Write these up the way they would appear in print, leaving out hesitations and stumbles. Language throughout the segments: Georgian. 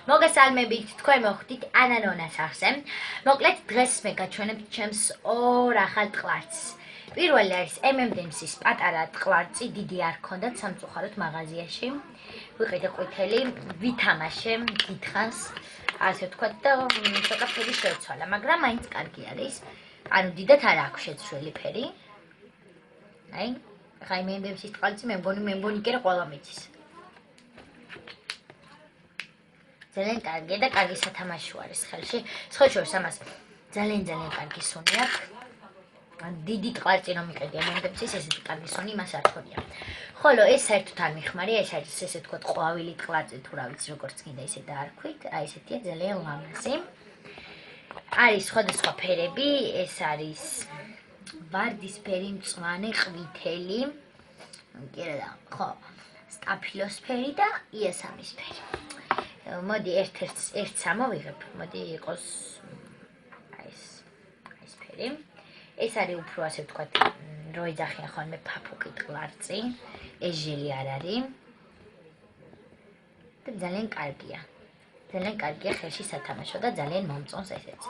მოგესალმებით, თქვენ მოხვდით ანანონას ახსენ. მოკლედ დღეს მე გაჩვენებთ ჩემს ორ ახალ ტყლარცს. პირველი არის M&M's-ის პატარა ტყლარცი, დიდი არ ჰქონდათ სამწუხაროდ მაღაზიაში. ვიყიდე ყვითელი, ვითამაშე დიდხანს, ასე ვთქვათ და ცოტა ფერი შეცვალა, მაგრამ მაინც კარგი არის. ანუ დიდად არ აქვს შეცვლილი ფერი. აი, ხა M&M's-ის ტყლარცი მე მგონი კი რა ყველა მიცის. ძალიან კარგი და კარგი სათამაშო არის ხელში. სხვაშორის ამას ძალიან კარგი სუნი აქვს. დიდი ტყლარცი რომ მიყედი M&M's-ის ესეთი კარგი სუნი მას არ თქონია. ხოლო ეს საერთოდ არ მიხმარია, ეს არის ესე ვთქვათ ყვავილი ტყლარცი თუ რა ვიცი როგორც კიდე ისე დაარქვით. აი ესეთია ძალიან ლამაზი. არის სხვადასხვა ფერები, ეს არის ვარდისფერი, მწვანე, ყვითელი. კი რა, ხო, სტაფილოსფერი და იასამისფერი. მოდი ერთს ამოვიღებ, მოდი იყოს ეს ფერი. ეს არის უფრო ასე ვთქვათ, რო ეძახიან ხოლმე ფაფუკი ტყლარცი, ეს ჟელი არ არის. და ძალიან კარგია. ძალიან კარგია ხელში სათამაშო და ძალიან მომწონს ესეც.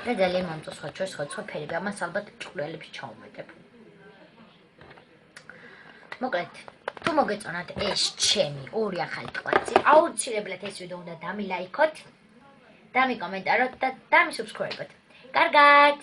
და ძალიან მომწონს სხვადასხვა ფერები, ამას ალბათ ჭკვლელებს ჩავუმეტებ. მოკლედ თუ მოგეწონათ ეს ჩემი ორი ახალი ტყლარცი, აუცილებლად ეს ვიდეო უნდა დამილაიქოთ, დამიკომენტაროთ და დამისუბსქრაიბოთ. კარგად!